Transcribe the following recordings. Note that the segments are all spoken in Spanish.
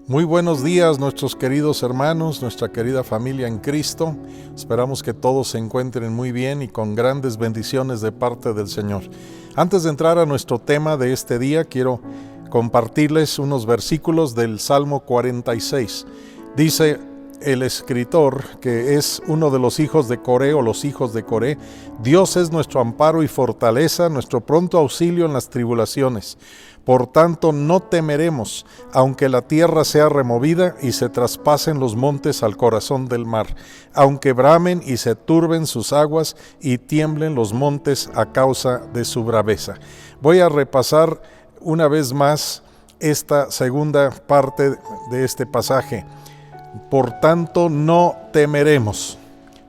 Muy buenos días, nuestros queridos hermanos, nuestra querida familia en Cristo. Esperamos que todos se encuentren muy bien y con grandes bendiciones de parte del Señor. Antes de entrar a nuestro tema de este día, quiero compartirles unos versículos del Salmo 46. Dice el escritor, que es uno de los hijos de Coré o los hijos de Coré: Dios es nuestro amparo y fortaleza, nuestro pronto auxilio en las tribulaciones. Por tanto, no temeremos, aunque la tierra sea removida y se traspasen los montes al corazón del mar, aunque bramen y se turben sus aguas y tiemblen los montes a causa de su braveza. Voy a repasar una vez más esta segunda parte de este pasaje. Por tanto, no temeremos.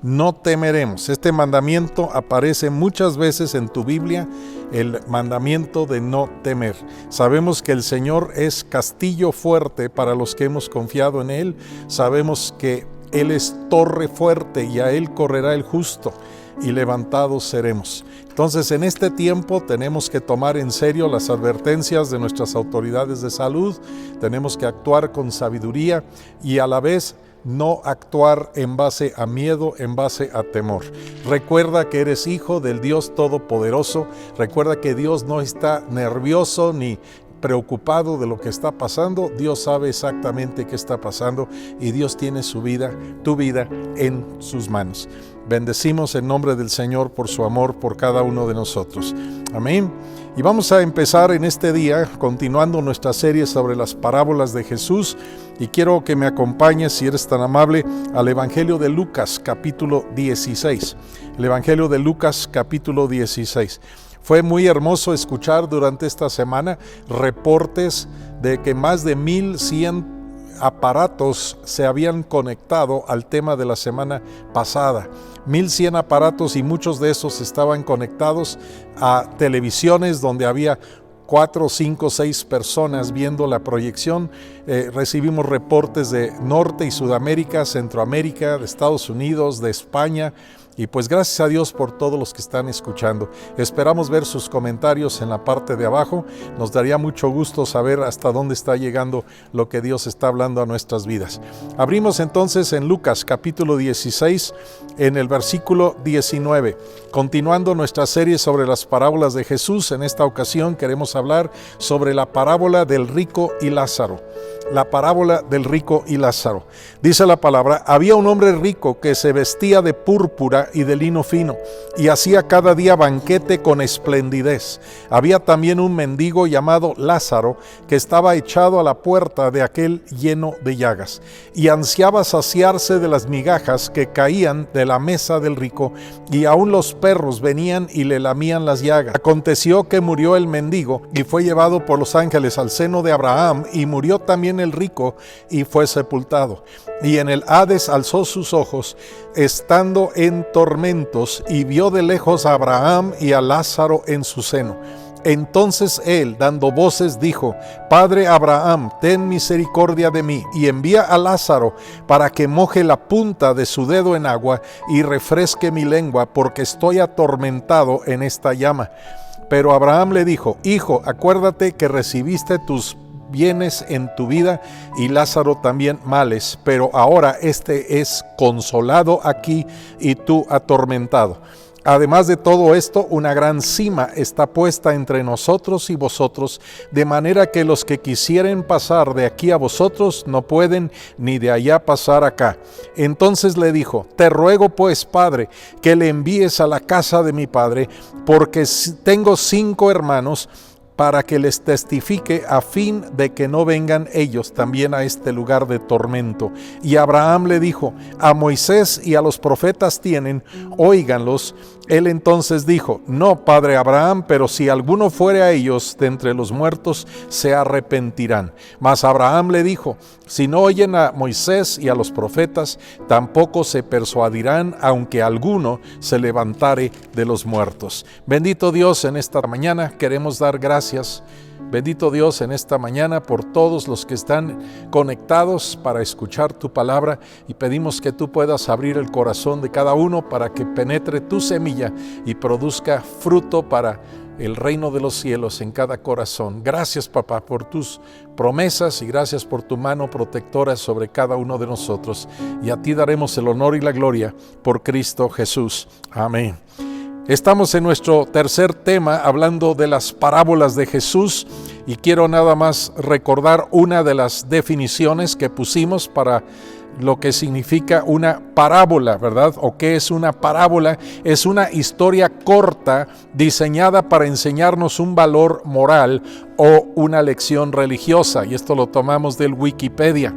No temeremos. Este mandamiento aparece muchas veces en tu Biblia, el mandamiento de no temer. Sabemos que el Señor es castillo fuerte para los que hemos confiado en Él. Sabemos que Él es torre fuerte y a Él correrá el justo y levantados seremos. Entonces, en este tiempo tenemos que tomar en serio las advertencias de nuestras autoridades de salud. Tenemos que actuar con sabiduría y a la vez no actuar en base a miedo, en base a temor. Recuerda que eres hijo del Dios Todopoderoso. Recuerda que Dios no está nervioso ni preocupado de lo que está pasando. Dios sabe exactamente qué está pasando y Dios tiene su vida, tu vida, en sus manos. Bendecimos en nombre del Señor por su amor por cada uno de nosotros. Amén. Y vamos a empezar en este día continuando nuestra serie sobre las parábolas de Jesús, y quiero que me acompañes, si eres tan amable, al Evangelio de Lucas capítulo 16. El Evangelio de Lucas capítulo 16. Fue muy hermoso escuchar durante esta semana reportes de que más de 1,100 aparatos se habían conectado al tema de la semana pasada. 1,100 aparatos, y muchos de esos estaban conectados a televisiones donde había 4, 5, 6 personas viendo la proyección. Recibimos reportes de Norte y Sudamérica, Centroamérica, de Estados Unidos, de España. Y pues gracias a Dios por todos los que están escuchando. Esperamos ver sus comentarios en la parte de abajo. Nos daría mucho gusto saber hasta dónde está llegando lo que Dios está hablando a nuestras vidas. Abrimos entonces en Lucas capítulo 16, en el versículo 19. Continuando nuestra serie sobre las parábolas de Jesús, en esta ocasión queremos hablar sobre la parábola del rico y Lázaro. La parábola del rico y Lázaro. Dice la palabra: había un hombre rico que se vestía de púrpura y de lino fino, y hacía cada día banquete con esplendidez. Había también un mendigo llamado Lázaro, que estaba echado a la puerta de aquel lleno de llagas, y ansiaba saciarse de las migajas que caían de la mesa del rico, y aun los perros venían y le lamían las llagas. Aconteció que murió el mendigo, y fue llevado por los ángeles al seno de Abraham, y murió también el rico, y fue sepultado. Y en el Hades alzó sus ojos, estando en tormentos, y vio de lejos a Abraham y a Lázaro en su seno. Entonces él, dando voces, dijo: Padre Abraham, ten misericordia de mí, y envía a Lázaro para que moje la punta de su dedo en agua y refresque mi lengua, porque estoy atormentado en esta llama. Pero Abraham le dijo: Hijo, acuérdate que recibiste tus bienes en tu vida, y Lázaro también males, pero ahora este es consolado aquí y tú atormentado. Además de todo esto, una gran sima está puesta entre nosotros y vosotros, de manera que los que quisieren pasar de aquí a vosotros no pueden, ni de allá pasar acá. Entonces le dijo: Te ruego pues, Padre, que le envíes a la casa de mi padre, porque tengo 5 hermanos, para que les testifique, a fin de que no vengan ellos también a este lugar de tormento. Y Abraham le dijo: A Moisés y a los profetas tienen, óiganlos. Él entonces dijo: No, padre Abraham, pero si alguno fuere a ellos de entre los muertos, se arrepentirán. Mas Abraham le dijo: Si no oyen a Moisés y a los profetas, tampoco se persuadirán, aunque alguno se levantare de los muertos. Bendito Dios, en esta mañana queremos dar gracias. Bendito Dios, en esta mañana por todos los que están conectados para escuchar tu palabra, y pedimos que tú puedas abrir el corazón de cada uno para que penetre tu semilla y produzca fruto para el reino de los cielos en cada corazón. Gracias, papá, por tus promesas y gracias por tu mano protectora sobre cada uno de nosotros. Y a ti daremos el honor y la gloria por Cristo Jesús. Amén. Estamos en nuestro tercer tema hablando de las parábolas de Jesús y quiero nada más recordar una de las definiciones que pusimos para lo que significa una parábola, ¿verdad? ¿O qué es una parábola? Es una historia corta diseñada para enseñarnos un valor moral o una lección religiosa, y esto lo tomamos del Wikipedia.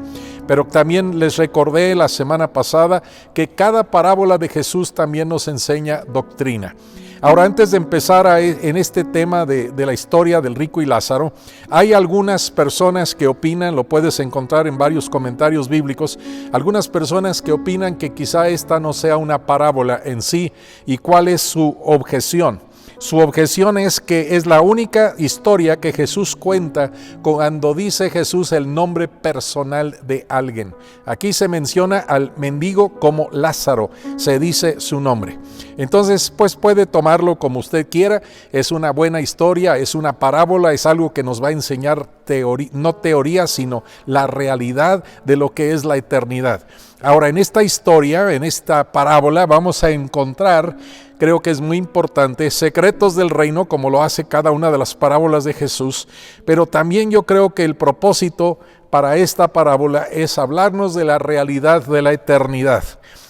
Pero también les recordé la semana pasada que cada parábola de Jesús también nos enseña doctrina. Ahora, antes de empezar en este tema de la historia del rico y Lázaro, hay algunas personas que opinan, lo puedes encontrar en varios comentarios bíblicos, algunas personas que opinan que quizá esta no sea una parábola en sí. ¿Y cuál es su objeción? Su objeción es que es la única historia que Jesús cuenta cuando dice Jesús el nombre personal de alguien. Aquí se menciona al mendigo como Lázaro, se dice su nombre. Entonces, pues puede tomarlo como usted quiera, es una buena historia, es una parábola, es algo que nos va a enseñar no teoría, sino la realidad de lo que es la eternidad. Ahora, en esta historia, en esta parábola, vamos a encontrar, creo que es muy importante, secretos del reino, como lo hace cada una de las parábolas de Jesús, pero también yo creo que el propósito para esta parábola es hablarnos de la realidad de la eternidad.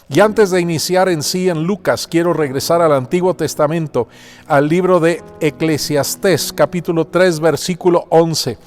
Y antes de iniciar en sí en Lucas, quiero regresar al Antiguo Testamento, al libro de Eclesiastés, capítulo 3, versículo 11.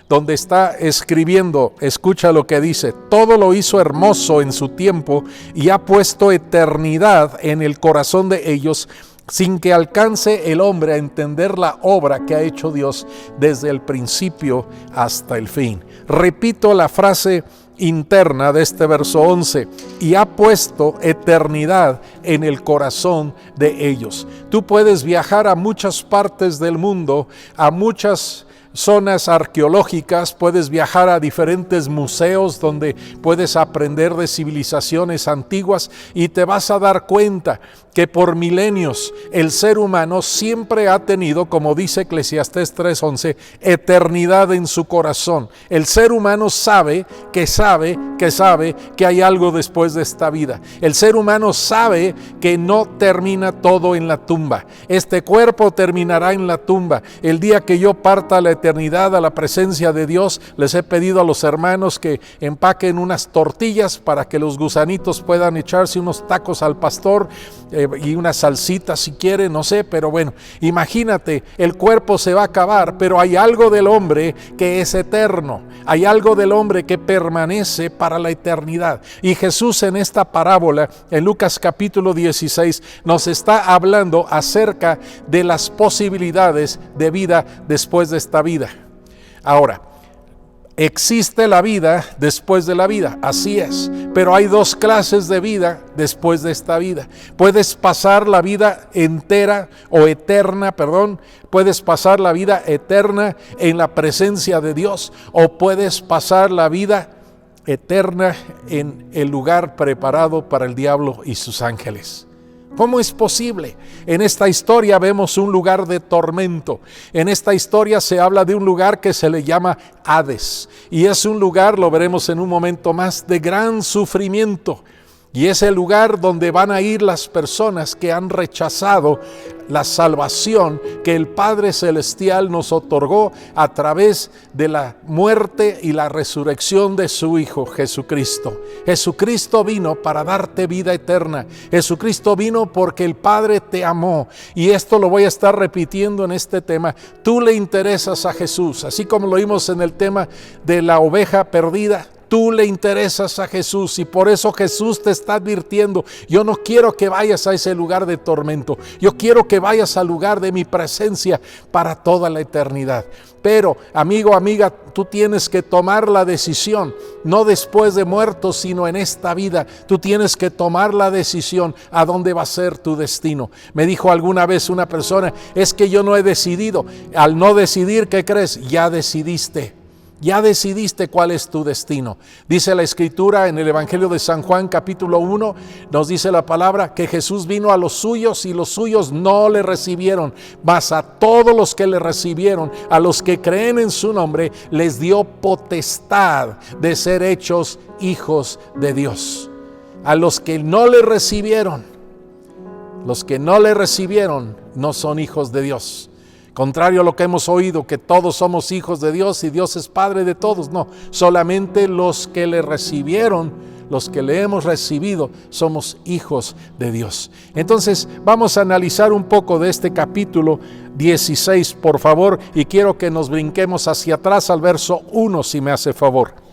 Donde está escribiendo, escucha lo que dice: todo lo hizo hermoso en su tiempo y ha puesto eternidad en el corazón de ellos, sin que alcance el hombre a entender la obra que ha hecho Dios desde el principio hasta el fin. Repito la frase interna de este verso 11: y ha puesto eternidad en el corazón de ellos. Tú puedes viajar a muchas partes del mundo, a muchas zonas arqueológicas, puedes viajar a diferentes museos donde puedes aprender de civilizaciones antiguas y te vas a dar cuenta que por milenios el ser humano siempre ha tenido, como dice Eclesiastés 3:11, eternidad en su corazón. El ser humano sabe que hay algo después de esta vida. El ser humano sabe que no termina todo en la tumba. Este cuerpo terminará en la tumba. El día que yo parta a la eternidad, a la presencia de Dios, les he pedido a los hermanos que empaquen unas tortillas para que los gusanitos puedan echarse unos tacos al pastor y una salsita si quieren, no sé, pero bueno, imagínate, el cuerpo se va a acabar, pero hay algo del hombre que es eterno, hay algo del hombre que permanece para la eternidad. Y Jesús en esta parábola, en Lucas capítulo 16, nos está hablando acerca de las posibilidades de vida después de esta vida. Ahora, existe la vida después de la vida, así es, pero hay dos clases de vida después de esta vida. Puedes pasar la vida entera o eterna, puedes pasar la vida eterna en la presencia de Dios, o puedes pasar la vida eterna en el lugar preparado para el diablo y sus ángeles. ¿Cómo es posible? En esta historia vemos un lugar de tormento. En esta historia se habla de un lugar que se le llama Hades. Y es un lugar, lo veremos en un momento más, de gran sufrimiento. Y es el lugar donde van a ir las personas que han rechazado la salvación que el Padre Celestial nos otorgó a través de la muerte y la resurrección de su Hijo Jesucristo. Jesucristo vino para darte vida eterna. Jesucristo vino porque el Padre te amó. Y esto lo voy a estar repitiendo en este tema. Tú le interesas a Jesús, así como lo vimos en el tema de la oveja perdida. Tú le interesas a Jesús y por eso Jesús te está advirtiendo: yo no quiero que vayas a ese lugar de tormento, yo quiero que vayas al lugar de mi presencia para toda la eternidad. Pero, amigo, amiga, tú tienes que tomar la decisión, no después de muerto, sino en esta vida. Tú tienes que tomar la decisión a dónde va a ser tu destino. Me dijo alguna vez una persona: es que yo no he decidido. Al no decidir, ¿qué crees? Ya decidiste. Ya decidiste cuál es tu destino. Dice la Escritura en el Evangelio de San Juan, capítulo 1, nos dice la palabra que Jesús vino a los suyos y los suyos no le recibieron. Mas a todos los que le recibieron, a los que creen en su nombre, les dio potestad de ser hechos hijos de Dios. A los que no le recibieron, no son hijos de Dios. Contrario a lo que hemos oído, que todos somos hijos de Dios y Dios es Padre de todos. No, solamente los que le recibieron, los que le hemos recibido, somos hijos de Dios. Entonces, vamos a analizar un poco de este capítulo 16, por favor, y quiero que nos brinquemos hacia atrás al verso 1, si me hace favor.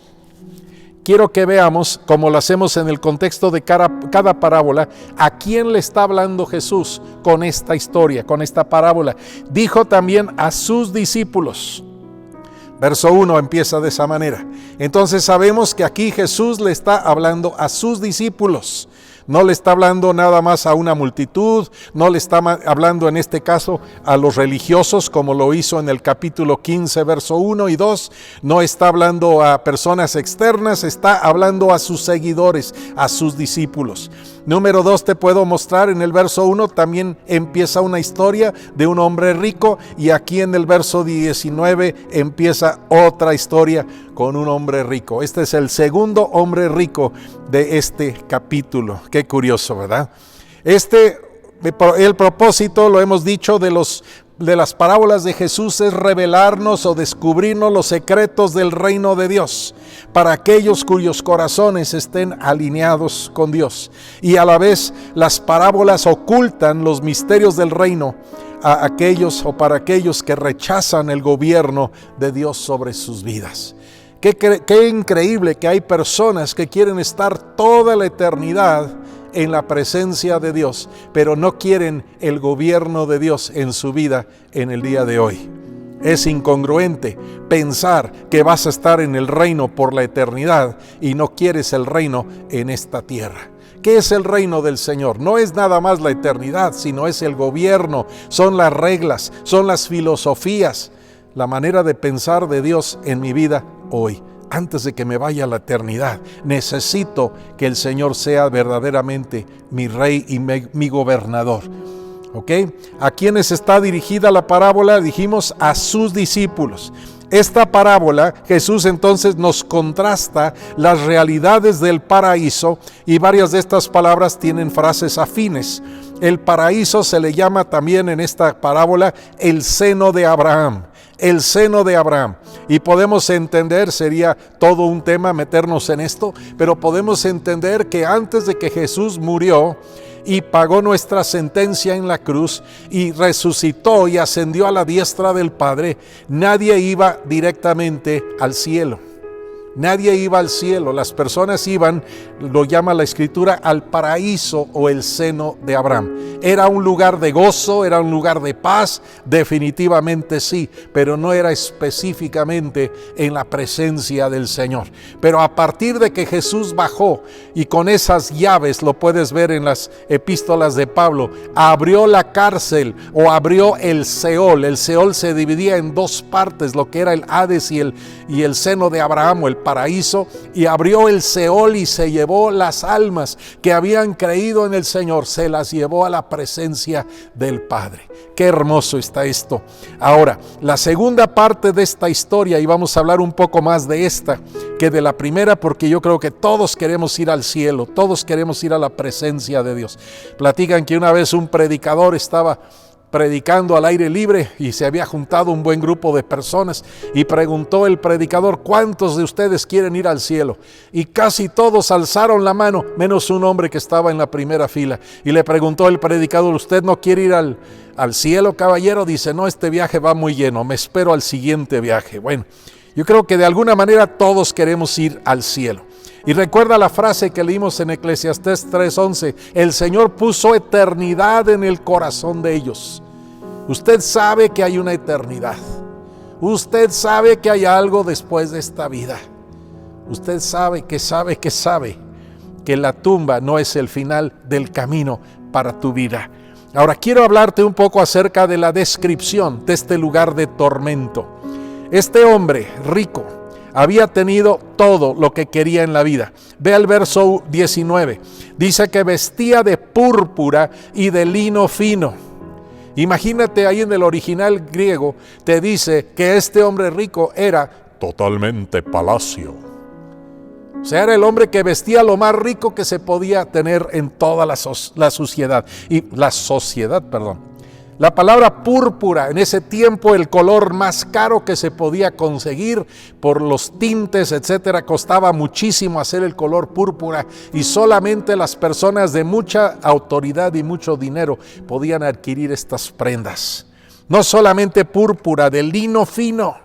Quiero que veamos, como lo hacemos en el contexto de cada parábola, a quién le está hablando Jesús con esta historia, con esta parábola. Dijo también a sus discípulos. Verso 1 empieza de esa manera. Entonces sabemos que aquí Jesús le está hablando a sus discípulos. No le está hablando nada más a una multitud, no le está hablando en este caso a los religiosos como lo hizo en el capítulo 15, verso 1 y 2. No está hablando a personas externas, está hablando a sus seguidores, a sus discípulos. Número 2, te puedo mostrar en el verso 1, también empieza una historia de un hombre rico, y aquí en el verso 19 empieza otra historia con un hombre rico. Este es el segundo hombre rico de este capítulo. Qué curioso, ¿verdad? El propósito, lo hemos dicho, de las parábolas de Jesús es revelarnos o descubrirnos los secretos del reino de Dios para aquellos cuyos corazones estén alineados con Dios. Y a la vez las parábolas ocultan los misterios del reino a aquellos o para aquellos que rechazan el gobierno de Dios sobre sus vidas. Qué increíble que hay personas que quieren estar toda la eternidad en la presencia de Dios, pero no quieren el gobierno de Dios en su vida en el día de hoy. Es incongruente pensar que vas a estar en el reino por la eternidad y no quieres el reino en esta tierra. ¿Qué es el reino del Señor? No es nada más la eternidad, sino es el gobierno, son las reglas, son las filosofías, la manera de pensar de Dios en mi vida hoy. Antes de que me vaya a la eternidad, necesito que el Señor sea verdaderamente mi rey y mi gobernador. ¿Ok? ¿A quiénes está dirigida la parábola? Dijimos a sus discípulos. Esta parábola, Jesús entonces nos contrasta las realidades del paraíso, y varias de estas palabras tienen frases afines. El paraíso se le llama también en esta parábola el seno de Abraham. El seno de Abraham. Y podemos entender, sería todo un tema meternos en esto, pero podemos entender que antes de que Jesús murió y pagó nuestra sentencia en la cruz y resucitó y ascendió a la diestra del Padre, nadie iba directamente al cielo. Nadie iba al cielo, las personas iban, lo llama la Escritura, al paraíso o el seno de Abraham. Era un lugar de gozo, era un lugar de paz, definitivamente sí, pero no era específicamente en la presencia del Señor. Pero a partir de que Jesús bajó y con esas llaves, lo puedes ver en las epístolas de Pablo, abrió la cárcel o abrió el Seol. El Seol se dividía en dos partes, lo que era el Hades y el seno de Abraham o el paraíso, y abrió el Seol y se llevó las almas que habían creído en el Señor, se las llevó a la presencia del Padre. Qué hermoso está esto. Ahora, la segunda parte de esta historia, y vamos a hablar un poco más de esta que de la primera, porque yo creo que todos queremos ir al cielo, todos queremos ir a la presencia de Dios. Platican que una vez un predicador estaba predicando al aire libre y se había juntado un buen grupo de personas, y preguntó el predicador: ¿cuántos de ustedes quieren ir al cielo? Y casi todos alzaron la mano, menos un hombre que estaba en la primera fila, y le preguntó el predicador: ¿usted no quiere ir al cielo, caballero? Dice: no, este viaje va muy lleno, me espero al siguiente viaje. Bueno, yo creo que de alguna manera todos queremos ir al cielo. Y recuerda la frase que leímos en Eclesiastés 3:11: el Señor puso eternidad en el corazón de ellos. Usted sabe que hay una eternidad. Usted sabe que hay algo después de esta vida. Usted sabe que la tumba no es el final del camino para tu vida. Ahora quiero hablarte un poco acerca de la descripción de este lugar de tormento. Este hombre rico, Había tenido todo lo que quería en la vida. Ve el verso 19. Dice que vestía de púrpura y de lino fino. Imagínate, ahí en el original griego te dice que este hombre rico era totalmente palacio. O sea, era el hombre que vestía lo más rico que se podía tener en toda la sociedad. La palabra púrpura, en ese tiempo el color más caro que se podía conseguir por los tintes, etcétera, costaba muchísimo hacer el color púrpura y solamente las personas de mucha autoridad y mucho dinero podían adquirir estas prendas. No solamente púrpura, de lino fino.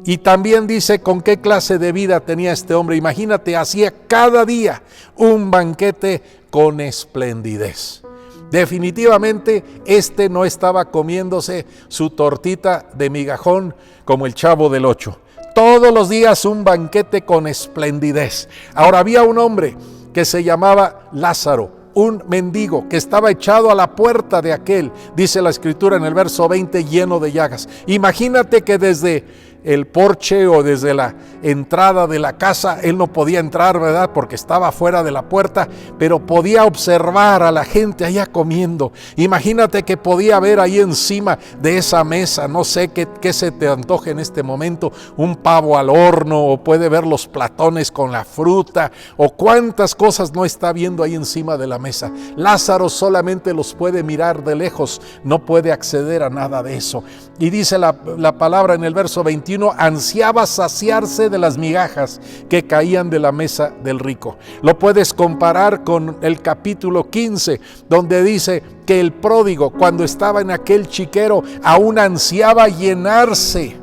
Y también dice con qué clase de vida tenía este hombre. Imagínate, hacía cada día un banquete con esplendidez. Definitivamente este no estaba comiéndose su tortita de migajón como el Chavo del Ocho. Todos los días un banquete con esplendidez. Ahora había un hombre que se llamaba Lázaro, un mendigo que estaba echado a la puerta de aquel, dice la escritura en el verso 20, lleno de llagas. Imagínate que desde el porche o desde la entrada de la casa, él no podía entrar, ¿verdad? Porque estaba fuera de la puerta, pero podía observar a la gente allá comiendo. Imagínate que podía ver ahí encima de esa mesa, no sé qué se te antoje en este momento, un pavo al horno, o puede ver los platones con la fruta, o cuántas cosas no está viendo ahí encima de la mesa. Lázaro solamente los puede mirar de lejos, no puede acceder a nada de eso. Y dice la palabra en el verso 21, ansiaba saciarse de las migajas que caían de la mesa del rico. Lo puedes comparar con el capítulo 15, donde dice que el pródigo, cuando estaba en aquel chiquero, aún ansiaba llenarse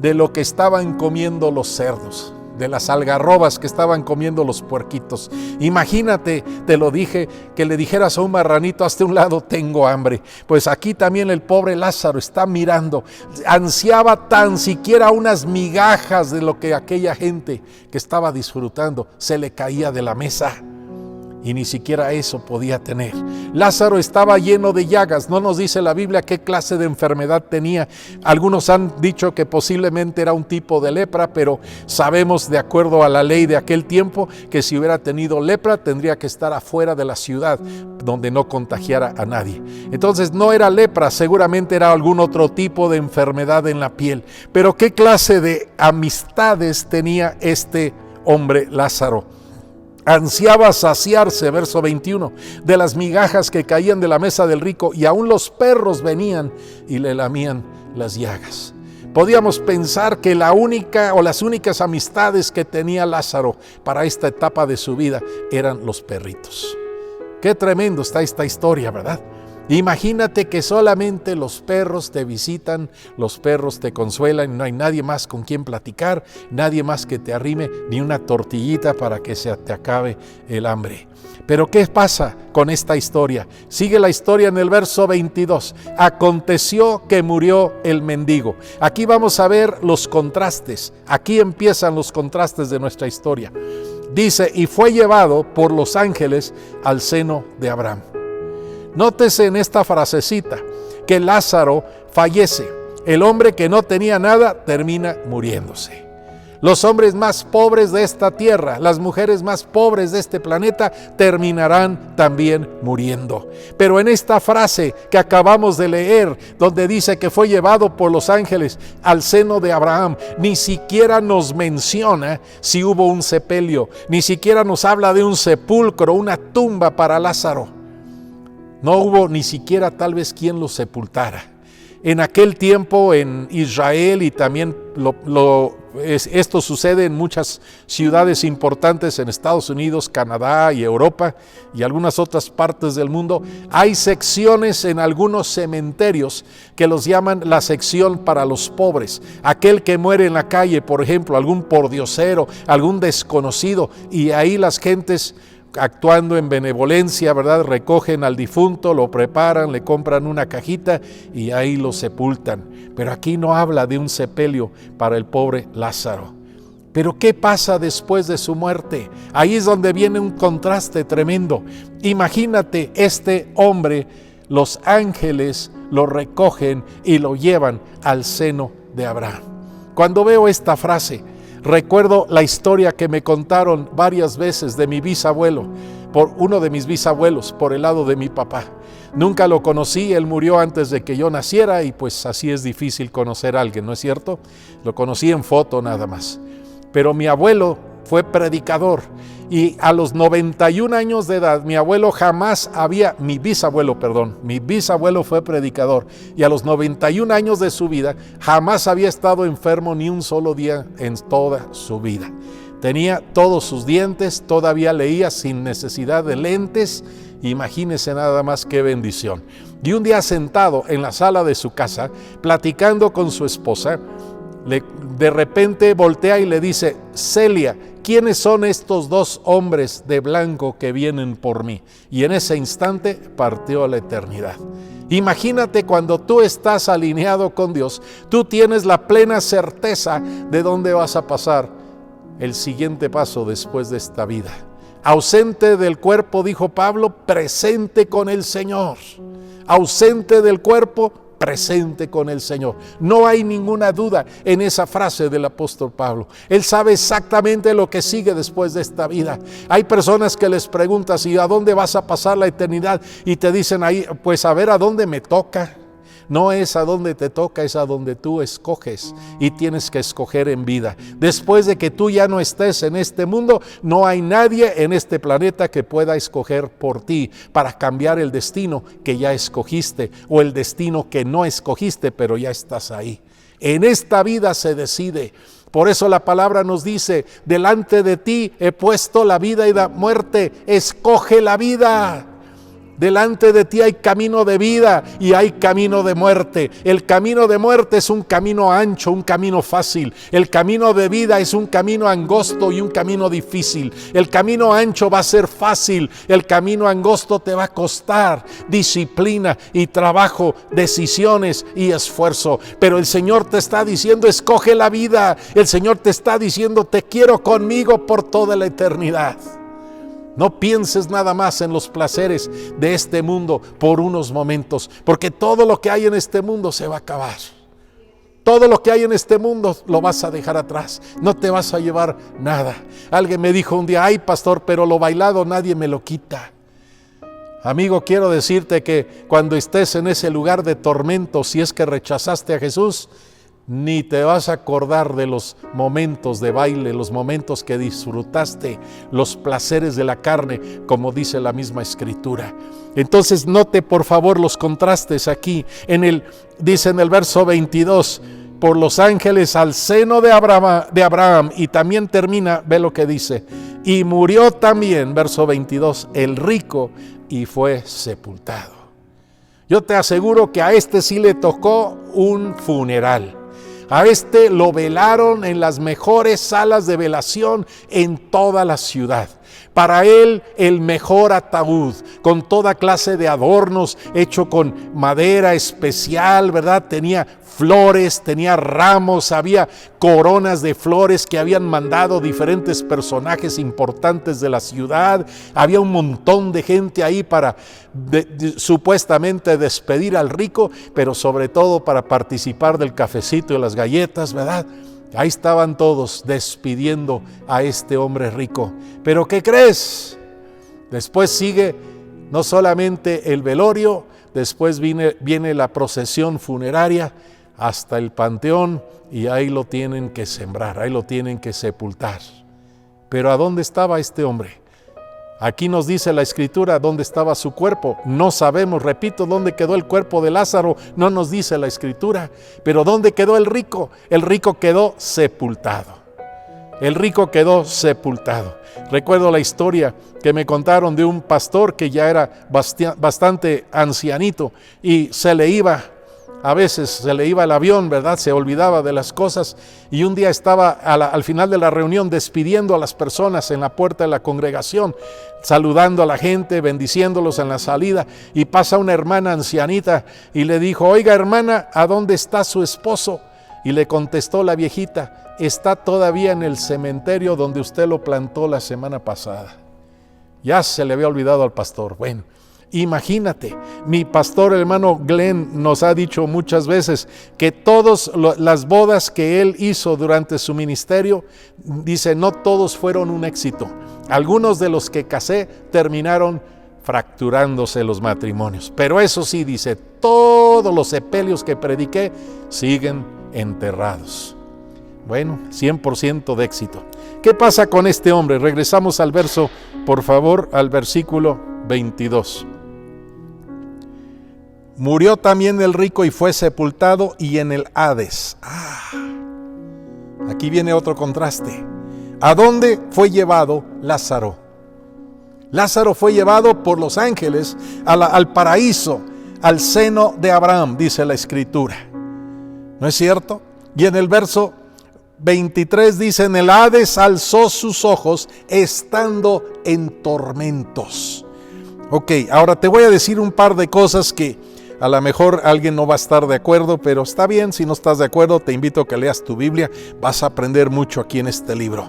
de lo que estaban comiendo los cerdos, de las algarrobas que estaban comiendo los puerquitos. Imagínate, te lo dije, que le dijeras a un marranito, hazte un lado, tengo hambre. Pues aquí también el pobre Lázaro está mirando, ansiaba tan siquiera unas migajas de lo que aquella gente que estaba disfrutando se le caía de la mesa. Y ni siquiera eso podía tener. Lázaro estaba lleno de llagas. No nos dice la Biblia qué clase de enfermedad tenía. Algunos han dicho que posiblemente era un tipo de lepra, pero sabemos de acuerdo a la ley de aquel tiempo que si hubiera tenido lepra tendría que estar afuera de la ciudad donde no contagiara a nadie. Entonces no era lepra, seguramente era algún otro tipo de enfermedad en la piel. Pero qué clase de amistades tenía este hombre Lázaro. Ansiaba saciarse, verso 21, de las migajas que caían de la mesa del rico, y aún los perros venían y le lamían las llagas. Podíamos pensar que la única o las únicas amistades que tenía Lázaro para esta etapa de su vida eran los perritos. Qué tremendo está esta historia, ¿verdad? Imagínate que solamente los perros te visitan, los perros te consuelan y no hay nadie más con quien platicar, nadie más que te arrime ni una tortillita para que se te acabe el hambre. Pero ¿qué pasa con esta historia? Sigue la historia en el verso 22. Aconteció que murió el mendigo. Aquí vamos a ver los contrastes. Aquí empiezan los contrastes de nuestra historia. Dice, y fue llevado por los ángeles al seno de Abraham. Nótese en esta frasecita que Lázaro fallece. El hombre que no tenía nada termina muriéndose. Los hombres más pobres de esta tierra, las mujeres más pobres de este planeta terminarán también muriendo. Pero en esta frase que acabamos de leer, donde dice que fue llevado por los ángeles al seno de Abraham, ni siquiera nos menciona si hubo un sepelio, ni siquiera nos habla de un sepulcro, una tumba para Lázaro. No hubo ni siquiera tal vez quien lo sepultara. En aquel tiempo en Israel y también esto sucede en muchas ciudades importantes en Estados Unidos, Canadá y Europa y algunas otras partes del mundo, hay secciones en algunos cementerios que los llaman la sección para los pobres. Aquel que muere en la calle, por ejemplo, algún pordiosero, algún desconocido, y ahí las gentes actuando en benevolencia, ¿verdad? Recogen al difunto, lo preparan, le compran una cajita y ahí lo sepultan. Pero aquí no habla de un sepelio para el pobre Lázaro. Pero ¿qué pasa después de su muerte? Ahí es donde viene un contraste tremendo. Imagínate, este hombre, los ángeles lo recogen y lo llevan al seno de Abraham. Cuando veo esta frase, Recuerdo la historia que me contaron varias veces de mi bisabuelo, por uno de mis bisabuelos, por el lado de mi papá. Nunca lo conocí, él murió antes de que yo naciera y pues así es difícil conocer a alguien, ¿no es cierto? Lo conocí en foto nada más. Pero mi abuelo fue predicador y a los 91 años de edad, mi bisabuelo fue predicador y a los 91 años de su vida jamás había estado enfermo ni un solo día en toda su vida. Tenía todos sus dientes, todavía leía sin necesidad de lentes. Imagínense nada más qué bendición. Y un día sentado en la sala de su casa, platicando con su esposa, de repente voltea y le dice: Celia, ¿quiénes son estos dos hombres de blanco que vienen por mí? Y en ese instante partió a la eternidad. Imagínate cuando tú estás alineado con Dios, tú tienes la plena certeza de dónde vas a pasar el siguiente paso después de esta vida. Ausente del cuerpo, dijo Pablo, presente con el Señor. Ausente del cuerpo, presente con el Señor. No hay ninguna duda en esa frase del apóstol Pablo. Él sabe exactamente lo que sigue después de esta vida. Hay personas que les preguntas: ¿y a dónde vas a pasar la eternidad? Y te dicen ahí: pues a ver a dónde me toca. No es a donde te toca, es a donde tú escoges y tienes que escoger en vida. Después de que tú ya no estés en este mundo, no hay nadie en este planeta que pueda escoger por ti para cambiar el destino que ya escogiste o el destino que no escogiste, pero ya estás ahí. En esta vida se decide. Por eso la palabra nos dice: delante de ti he puesto la vida y la muerte, escoge la vida. Delante de ti hay camino de vida y hay camino de muerte. El camino de muerte es un camino ancho, un camino fácil. El camino de vida es un camino angosto y un camino difícil. El camino ancho va a ser fácil. El camino angosto te va a costar disciplina y trabajo, decisiones y esfuerzo. Pero el Señor te está diciendo: escoge la vida. El Señor te está diciendo: te quiero conmigo por toda la eternidad. No pienses nada más en los placeres de este mundo por unos momentos, porque todo lo que hay en este mundo se va a acabar. Todo lo que hay en este mundo lo vas a dejar atrás, no te vas a llevar nada. Alguien me dijo un día: ay pastor, pero lo bailado nadie me lo quita. Amigo, quiero decirte que cuando estés en ese lugar de tormento, si es que rechazaste a Jesús, ni te vas a acordar de los momentos de baile, los momentos que disfrutaste, los placeres de la carne, como dice la misma Escritura. Entonces note por favor los contrastes aquí. Dice en el verso 22, por los ángeles al seno de Abraham, y también termina, ve lo que dice: y murió también, verso 22, el rico y fue sepultado. Yo te aseguro que a este sí le tocó un funeral. A este lo velaron en las mejores salas de velación en toda la ciudad. Para él el mejor ataúd, con toda clase de adornos, hecho con madera especial, ¿verdad? Tenía flores, tenía ramos, había coronas de flores que habían mandado diferentes personajes importantes de la ciudad. Había un montón de gente ahí para supuestamente despedir al rico, pero sobre todo para participar del cafecito y las galletas, ¿verdad? Ahí estaban todos despidiendo a este hombre rico. ¿Pero qué crees? Después sigue no solamente el velorio, después viene la procesión funeraria hasta el panteón y ahí lo tienen que sembrar, ahí lo tienen que sepultar. Pero ¿a dónde estaba este hombre? Aquí nos dice la Escritura dónde estaba su cuerpo. No sabemos, repito, dónde quedó el cuerpo de Lázaro, no nos dice la Escritura. Pero ¿dónde quedó el rico? El rico quedó sepultado. El rico quedó sepultado. Recuerdo la historia que me contaron de un pastor que ya era bastante ancianito y a veces se le iba el avión, ¿verdad? Se olvidaba de las cosas y un día estaba al final de la reunión despidiendo a las personas en la puerta de la congregación, saludando a la gente, bendiciéndolos en la salida, y pasa una hermana ancianita y le dijo: oiga hermana, ¿a dónde está su esposo? Y le contestó la viejita: está todavía en el cementerio donde usted lo plantó la semana pasada. Ya se le había olvidado al pastor. Bueno, Imagínate, mi pastor hermano Glenn nos ha dicho muchas veces que todas las bodas que él hizo durante su ministerio, dice, no todos fueron un éxito. Algunos de los que casé terminaron fracturándose los matrimonios. Pero eso sí, dice, todos los sepelios que prediqué siguen enterrados. Bueno, 100% de éxito. ¿Qué pasa con este hombre? Regresamos al verso, por favor, al versículo 22. Murió también el rico y fue sepultado y en el Hades. Aquí viene otro contraste. ¿A dónde fue llevado Lázaro? Lázaro fue llevado por los ángeles al paraíso, al seno de Abraham, dice la Escritura. ¿No es cierto? Y en el verso 23 dice, en el Hades alzó sus ojos estando en tormentos. Ok, ahora te voy a decir un par de cosas que a lo mejor alguien no va a estar de acuerdo, pero está bien, si no estás de acuerdo, te invito a que leas tu Biblia, vas a aprender mucho aquí en este libro.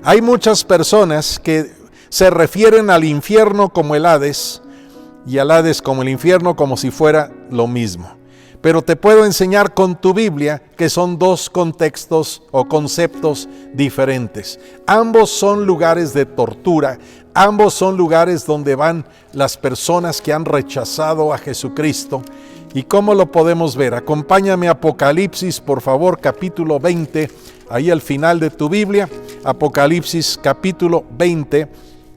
Hay muchas personas que se refieren al infierno como el Hades y al Hades como el infierno como si fuera lo mismo. Pero te puedo enseñar con tu Biblia que son dos contextos o conceptos diferentes. Ambos son lugares de tortura, ambos son lugares donde van las personas que han rechazado a Jesucristo. ¿Y cómo lo podemos ver? Acompáñame a Apocalipsis, por favor, capítulo 20, ahí al final de tu Biblia, Apocalipsis capítulo 20,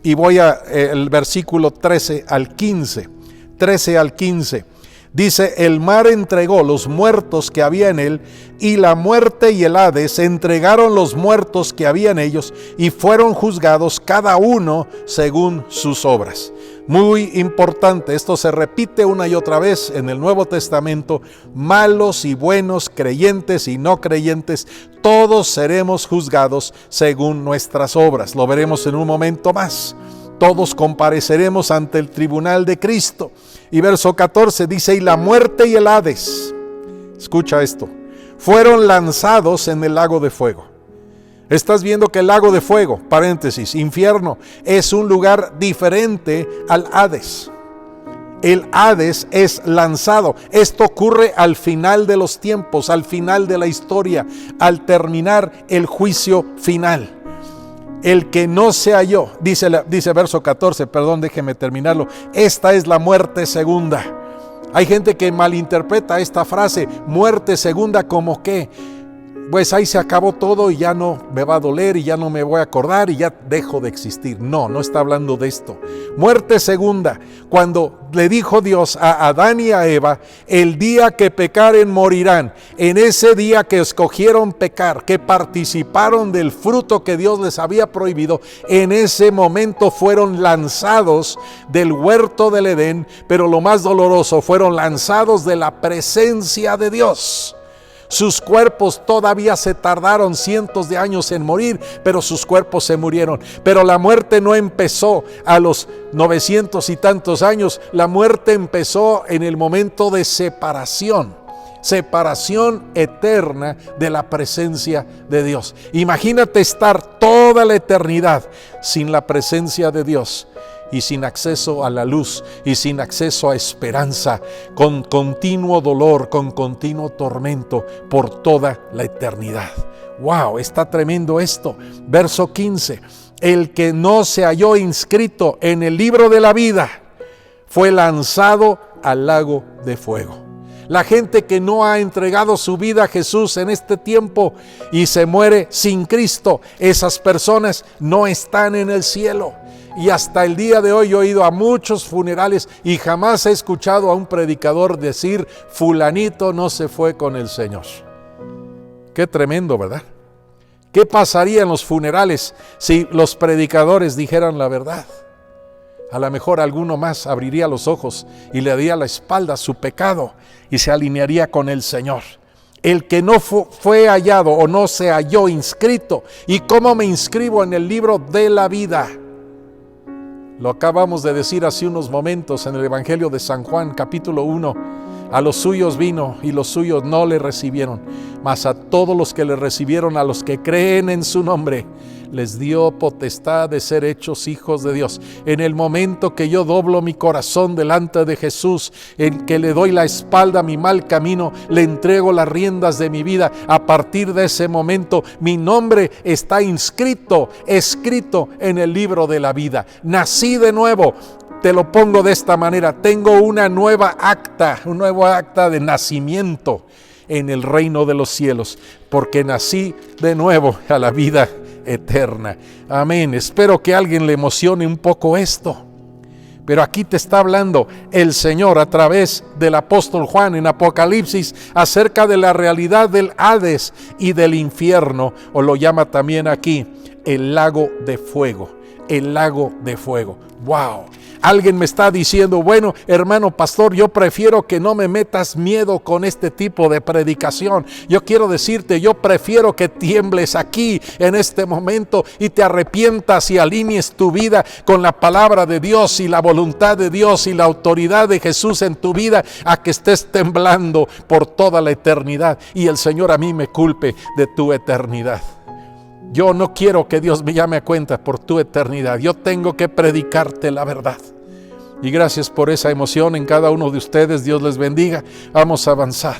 y voy al versículo 13 al 15. 13 al 15. Dice, el mar entregó los muertos que había en él, y la muerte y el Hades entregaron los muertos que había en ellos, y fueron juzgados cada uno según sus obras. Muy importante, esto se repite una y otra vez en el Nuevo Testamento, malos y buenos, creyentes y no creyentes, todos seremos juzgados según nuestras obras. Lo veremos en un momento más. Todos compareceremos ante el tribunal de Cristo. Y verso 14 dice, y la muerte y el Hades, escucha esto, fueron lanzados en el lago de fuego. Estás viendo que el lago de fuego, paréntesis, infierno, es un lugar diferente al Hades. El Hades es lanzado. Esto ocurre al final de los tiempos, al final de la historia, al terminar el juicio final. El que no se halló, dice verso 14, perdón, déjeme terminarlo. Esta es la muerte segunda. Hay gente que malinterpreta esta frase, muerte segunda, como que, pues ahí se acabó todo y ya no me va a doler y ya no me voy a acordar y ya dejo de existir. No, no está hablando de esto. Muerte segunda, cuando le dijo Dios a Adán y a Eva, el día que pecaren morirán. En ese día que escogieron pecar, que participaron del fruto que Dios les había prohibido, en ese momento fueron lanzados del huerto del Edén, pero lo más doloroso, fueron lanzados de la presencia de Dios. Sus cuerpos todavía se tardaron cientos de años en morir, pero sus cuerpos se murieron. Pero la muerte no empezó a los 900 y tantos años, la muerte empezó en el momento de separación eterna de la presencia de Dios. Imagínate estar toda la eternidad sin la presencia de Dios y sin acceso a la luz y sin acceso a esperanza, con continuo dolor, con continuo tormento por toda la eternidad. ¡Wow! Está tremendo esto. Verso 15. El que no se halló inscrito en el libro de la vida fue lanzado al lago de fuego. La gente que no ha entregado su vida a Jesús en este tiempo y se muere sin Cristo, esas personas no están en el cielo. Y hasta el día de hoy yo he ido a muchos funerales y jamás he escuchado a un predicador decir, fulanito no se fue con el Señor. Qué tremendo, ¿verdad? ¿Qué pasaría en los funerales si los predicadores dijeran la verdad? A lo mejor alguno más abriría los ojos y le daría la espalda a su pecado y se alinearía con el Señor. El que no fue hallado o no se halló inscrito. ¿Y cómo me inscribo en el libro de la vida? Lo acabamos de decir hace unos momentos en el Evangelio de San Juan, capítulo 1, A los suyos vino y los suyos no le recibieron, mas a todos los que le recibieron, a los que creen en su nombre, les dio potestad de ser hechos hijos de Dios. En el momento que yo doblo mi corazón delante de Jesús, en que le doy la espalda a mi mal camino, le entrego las riendas de mi vida, a partir de ese momento mi nombre está escrito en el libro de la vida. Nací de nuevo. Te lo pongo de esta manera: tengo una nueva acta, un nuevo acta de nacimiento en el reino de los cielos, porque nací de nuevo a la vida eterna. Amén. Espero que a alguien le emocione un poco esto. Pero aquí te está hablando el Señor a través del apóstol Juan en Apocalipsis acerca de la realidad del Hades y del infierno, o lo llama también aquí el lago de fuego. El lago de fuego. ¡Wow! Alguien me está diciendo: bueno, hermano pastor, yo prefiero que no me metas miedo con este tipo de predicación. Yo quiero decirte, yo prefiero que tiembles aquí en este momento y te arrepientas y alinees tu vida con la palabra de Dios y la voluntad de Dios y la autoridad de Jesús en tu vida, a que estés temblando por toda la eternidad y el Señor a mí me culpe de tu eternidad. Yo no quiero que Dios me llame a cuenta por tu eternidad. Yo tengo que predicarte la verdad. Y gracias por esa emoción en cada uno de ustedes. Dios les bendiga. Vamos a avanzar.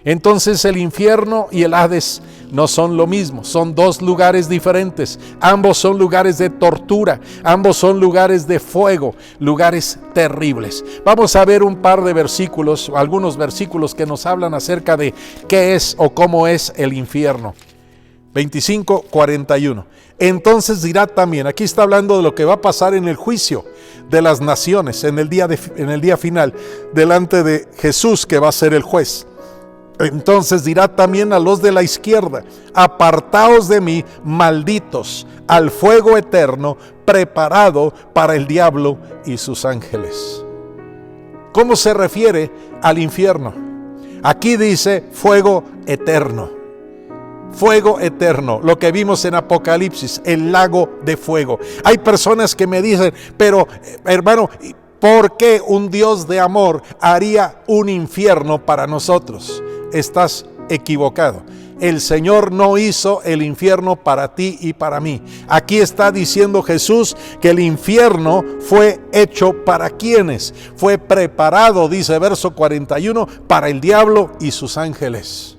Entonces el infierno y el Hades no son lo mismo. Son dos lugares diferentes. Ambos son lugares de tortura. Ambos son lugares de fuego. Lugares terribles. Vamos a ver un par de versículos, algunos versículos que nos hablan acerca de qué es o cómo es el infierno. 25:41. Entonces dirá también, aquí está hablando de lo que va a pasar en el juicio de las naciones, en el día final, delante de Jesús, que va a ser el juez. Entonces dirá también a los de la izquierda: apartaos de mí, malditos, al fuego eterno, preparado para el diablo y sus ángeles. ¿Cómo se refiere al infierno? Aquí dice fuego eterno. Fuego eterno, lo que vimos en Apocalipsis, el lago de fuego. Hay personas que me dicen: pero hermano, ¿por qué un Dios de amor haría un infierno para nosotros? Estás equivocado. El Señor no hizo el infierno para ti y para mí. Aquí está diciendo Jesús que el infierno fue hecho para quienes. Fue preparado, dice verso 41, para el diablo y sus ángeles.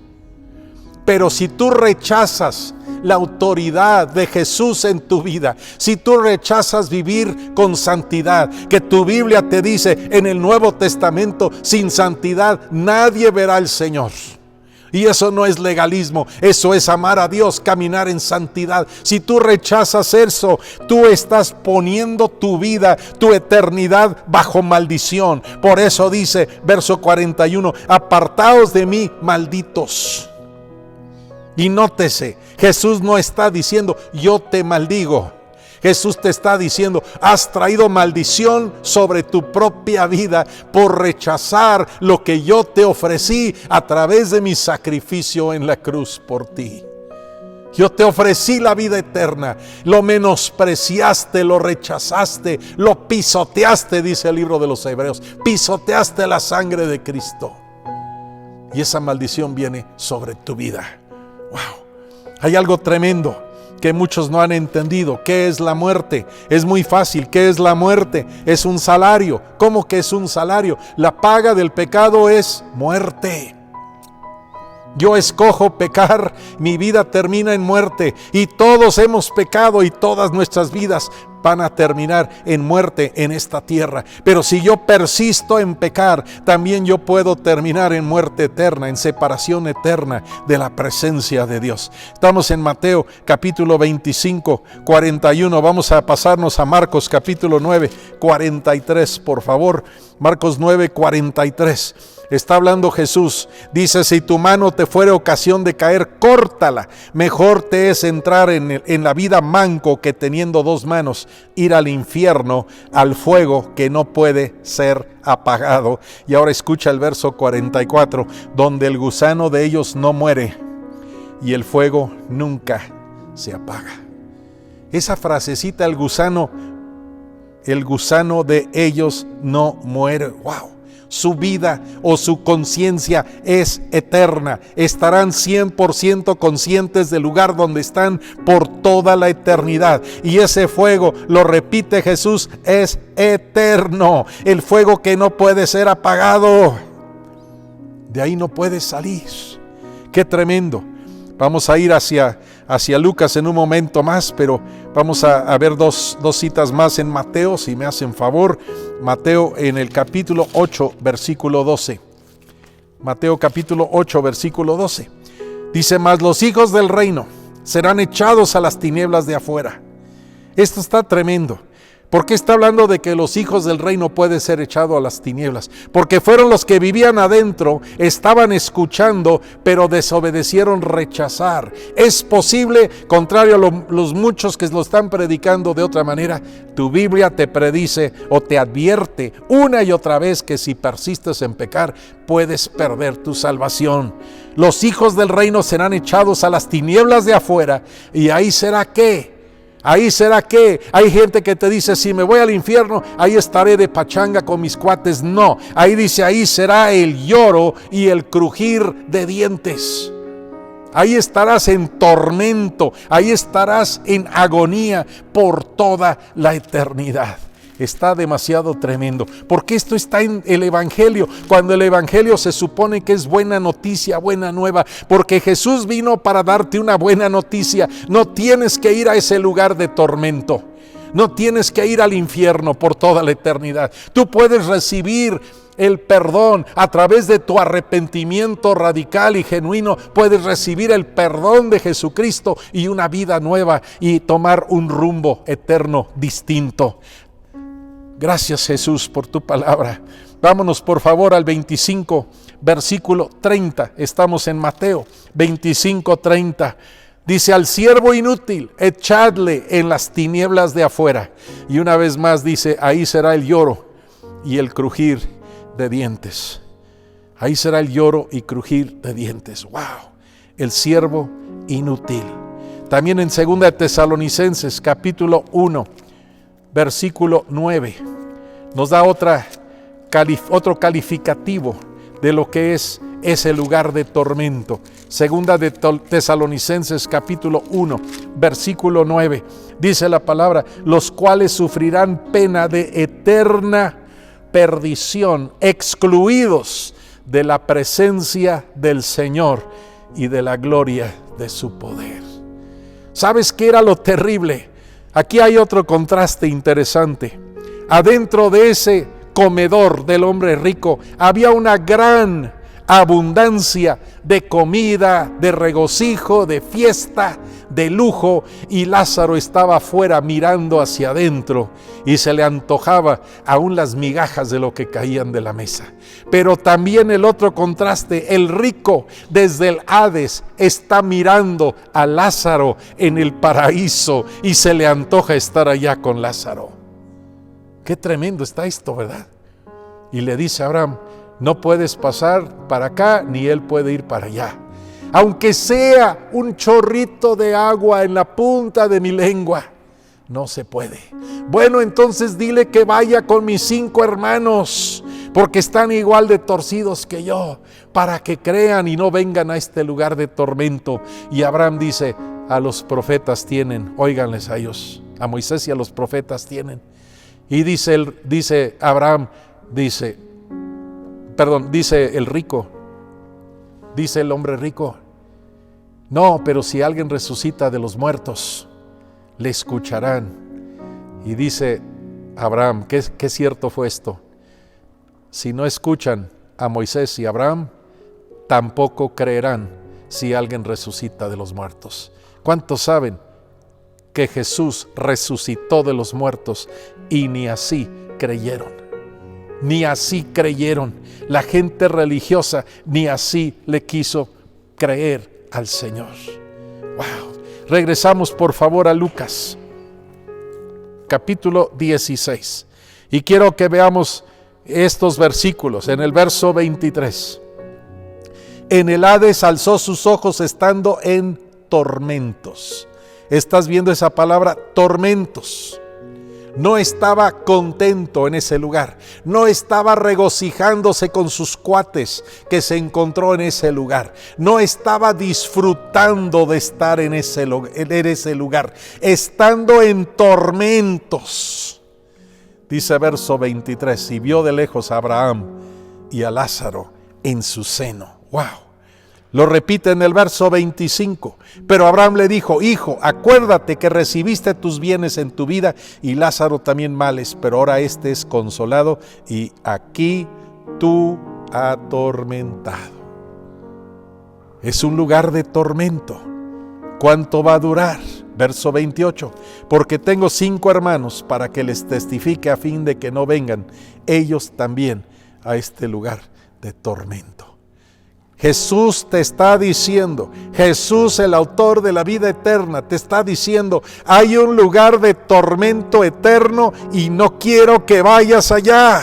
Pero si tú rechazas la autoridad de Jesús en tu vida, si tú rechazas vivir con santidad, que tu Biblia te dice en el Nuevo Testamento: sin santidad nadie verá al Señor. Y eso no es legalismo, eso es amar a Dios, caminar en santidad. Si tú rechazas eso, tú estás poniendo tu vida, tu eternidad bajo maldición. Por eso dice verso 41: apartaos de mí, malditos. Y nótese, Jesús no está diciendo: yo te maldigo. Jesús te está diciendo: has traído maldición sobre tu propia vida por rechazar lo que yo te ofrecí a través de mi sacrificio en la cruz por ti. Yo te ofrecí la vida eterna, lo menospreciaste, lo rechazaste, lo pisoteaste, dice el libro de los Hebreos. Pisoteaste la sangre de Cristo. Y esa maldición viene sobre tu vida. Wow, hay algo tremendo que muchos no han entendido. ¿Qué es la muerte? Es muy fácil. ¿Qué es la muerte? Es un salario. ¿Cómo que es un salario? La paga del pecado es muerte. Yo escojo pecar, mi vida termina en muerte, y todos hemos pecado y todas nuestras vidas van a terminar en muerte en esta tierra. Pero si yo persisto en pecar, también yo puedo terminar en muerte eterna, en separación eterna de la presencia de Dios. Estamos en Mateo capítulo 25, 41. Vamos a pasarnos a Marcos capítulo 9, 43, por favor. Marcos 9, 43. Está hablando Jesús. Dice: si tu mano te fuere ocasión de caer, córtala. Mejor te es entrar en la vida manco que teniendo dos manos ir al infierno, al fuego que no puede ser apagado. Y ahora escucha el verso 44, donde el gusano de ellos no muere y el fuego nunca se apaga. Esa frasecita, el gusano de ellos no muere. ¡Wow! su vida o su conciencia es eterna. Estarán 100% conscientes del lugar donde están por toda la eternidad. Y ese fuego, lo repite Jesús, es eterno. El fuego que no puede ser apagado. De ahí no puede salir. ¡Qué tremendo! Vamos a ir hacia Lucas en un momento más, pero vamos a ver dos citas más en Mateo, si me hacen favor. Mateo en el capítulo 8, versículo 12. Mateo capítulo 8, versículo 12. Dice: mas los hijos del reino serán echados a las tinieblas de afuera. Esto está tremendo. ¿Por qué está hablando de que los hijos del reino pueden ser echados a las tinieblas? Porque fueron los que vivían adentro, estaban escuchando, pero desobedecieron rechazar. Es posible, contrario a los muchos que lo están predicando de otra manera, tu Biblia te predice o te advierte una y otra vez que si persistes en pecar, puedes perder tu salvación. Los hijos del reino serán echados a las tinieblas de afuera, y ahí será ¿qué? Ahí será que hay gente que te dice: si me voy al infierno, ahí estaré de pachanga con mis cuates. No, ahí dice: ahí será el lloro y el crujir de dientes. Ahí estarás en tormento, ahí estarás en agonía por toda la eternidad. Está demasiado tremendo, porque esto está en el Evangelio, cuando el Evangelio se supone que es buena noticia, buena nueva, porque Jesús vino para darte una buena noticia. No tienes que ir a ese lugar de tormento, no tienes que ir al infierno por toda la eternidad. Tú puedes recibir el perdón a través de tu arrepentimiento radical y genuino. Puedes recibir el perdón de Jesucristo y una vida nueva y tomar un rumbo eterno distinto. Gracias, Jesús, por tu palabra. Vámonos por favor al 25, versículo 30. Estamos en Mateo 25, 30. Dice: al siervo inútil, echadle en las tinieblas de afuera. Y una vez más dice: ahí será el lloro y el crujir de dientes. Ahí será el lloro y crujir de dientes. ¡Wow! El siervo inútil. También en 2 Tesalonicenses, capítulo 1, versículo 9, nos da otro calificativo de lo que es ese lugar de tormento. 2 Tesalonicenses capítulo 1, versículo 9, dice la palabra: los cuales sufrirán pena de eterna perdición, excluidos de la presencia del Señor y de la gloria de su poder. ¿Sabes qué era lo terrible? Aquí hay otro contraste interesante. Adentro de ese comedor del hombre rico había una gran abundancia de comida, de regocijo, de fiesta, de lujo, y Lázaro estaba afuera mirando hacia adentro y se le antojaba aún las migajas de lo que caían de la mesa. Pero también el otro contraste: el rico desde el Hades está mirando a Lázaro en el paraíso y se le antoja estar allá con Lázaro. Qué tremendo está esto, ¿verdad? Y le dice a Abraham: no puedes pasar para acá, ni él puede ir para allá. Aunque sea un chorrito de agua en la punta de mi lengua, no se puede. Bueno, entonces dile que vaya con mis 5 hermanos, porque están igual de torcidos que yo, para que crean y no vengan a este lugar de tormento. Y Abraham dice: a los profetas tienen, óiganles a ellos, a Moisés y a los profetas tienen. Y dice el rico, dice el hombre rico: no, pero si alguien resucita de los muertos, le escucharán. Y dice Abraham, ¿qué cierto fue esto? Si no escuchan a Moisés y a Abraham, tampoco creerán si alguien resucita de los muertos. ¿Cuántos saben que Jesús resucitó de los muertos y ni así creyeron? Ni así creyeron. La gente religiosa ni así le quiso creer al Señor. Wow. Regresamos por favor a Lucas, capítulo 16. Y quiero que veamos estos versículos. En el verso 23. En el Hades alzó sus ojos estando en tormentos. ¿Estás viendo esa palabra? Tormentos. No estaba contento en ese lugar. No estaba regocijándose con sus cuates que se encontró en ese lugar. No estaba disfrutando de estar en ese lugar. Estando en tormentos. Dice verso 23, y vio de lejos a Abraham y a Lázaro en su seno. ¡Wow! Lo repite en el verso 25. Pero Abraham le dijo: hijo, acuérdate que recibiste tus bienes en tu vida y Lázaro también males, pero ahora este es consolado y aquí tú atormentado. Es un lugar de tormento. ¿Cuánto va a durar? Verso 28. Porque tengo 5 hermanos para que les testifique a fin de que no vengan ellos también a este lugar de tormento. Jesús te está diciendo, Jesús, el autor de la vida eterna, te está diciendo: hay un lugar de tormento eterno y no quiero que vayas allá.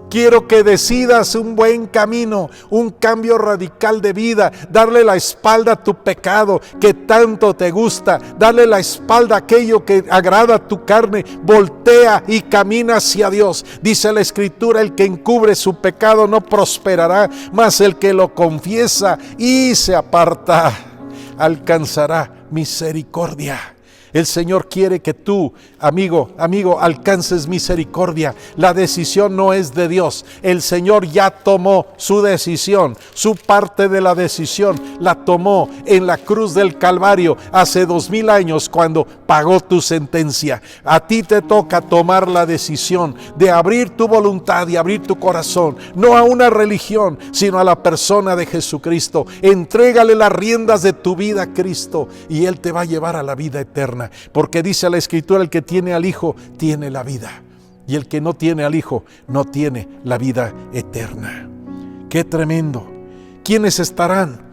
Quiero que decidas un buen camino, un cambio radical de vida, darle la espalda a tu pecado que tanto te gusta, darle la espalda a aquello que agrada a tu carne, voltea y camina hacia Dios. Dice la Escritura: el que encubre su pecado no prosperará, mas el que lo confiesa y se aparta alcanzará misericordia. El Señor quiere que tú, amigo, alcances misericordia. La decisión no es de Dios. El Señor ya tomó su decisión. Su parte de la decisión la tomó en la cruz del Calvario hace 2000 años cuando pagó tu sentencia. A ti te toca tomar la decisión de abrir tu voluntad y abrir tu corazón, no a una religión, sino a la persona de Jesucristo. Entrégale las riendas de tu vida a Cristo y Él te va a llevar a la vida eterna. Porque dice la Escritura: el que tiene al Hijo tiene la vida, y el que no tiene al Hijo no tiene la vida eterna. ¡Qué tremendo! ¿Quiénes estarán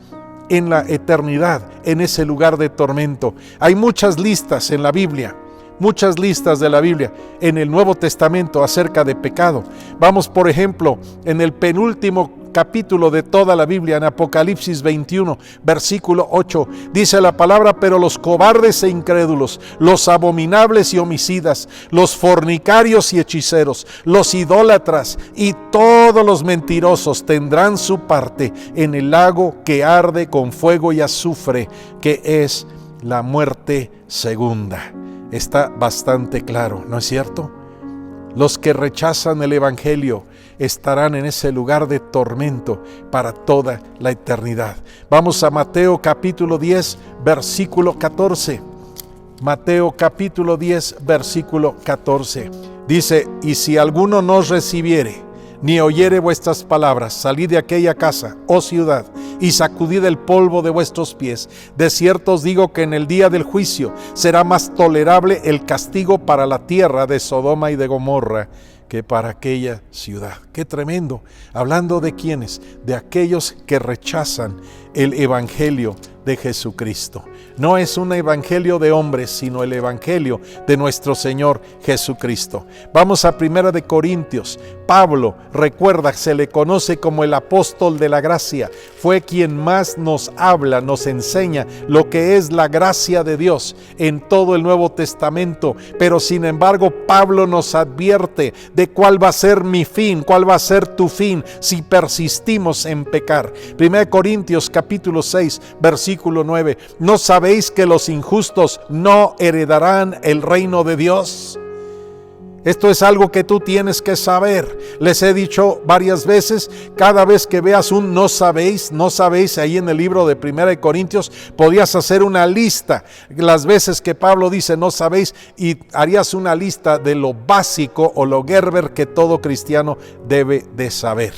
en la eternidad, en ese lugar de tormento? Hay muchas listas en la Biblia, muchas listas de la Biblia en el Nuevo Testamento acerca de pecado. Vamos, por ejemplo, en el penúltimo capítulo de toda la Biblia, en Apocalipsis 21, versículo 8, dice la palabra: pero los cobardes e incrédulos, los abominables y homicidas, los fornicarios y hechiceros, los idólatras y todos los mentirosos tendrán su parte en el lago que arde con fuego y azufre, que es la muerte segunda. Está bastante claro, ¿no es cierto? Los que rechazan el Evangelio estarán en ese lugar de tormento para toda la eternidad. Vamos a Mateo capítulo 10, versículo 14. Mateo capítulo 10, versículo 14. Dice: y si alguno no os recibiere, ni oyere vuestras palabras, salid de aquella casa, oh ciudad, y sacudid el polvo de vuestros pies. De cierto os digo que en el día del juicio será más tolerable el castigo para la tierra de Sodoma y de Gomorra que para aquella ciudad. ¡Qué tremendo! Hablando de quiénes, de aquellos que rechazan el Evangelio de Jesucristo. No es un evangelio de hombres, sino el evangelio de nuestro Señor Jesucristo. Vamos a 1 de Corintios. Pablo, recuerda, se le conoce como el apóstol de la gracia. Fue quien más nos habla, nos enseña lo que es la gracia de Dios en todo el Nuevo Testamento. Pero sin embargo, Pablo nos advierte de cuál va a ser mi fin, cuál va a ser tu fin si persistimos en pecar. 1 Corintios capítulo 6, versículo 9. ¿No sabéis que los injustos no heredarán el reino de Dios? Esto es algo que tú tienes que saber. Les he dicho varias veces, cada vez que veas un no sabéis, ahí en el libro de 1 Corintios, podías hacer una lista. Las veces que Pablo dice no sabéis, y harías una lista de lo básico o lo Gerber que todo cristiano debe de saber.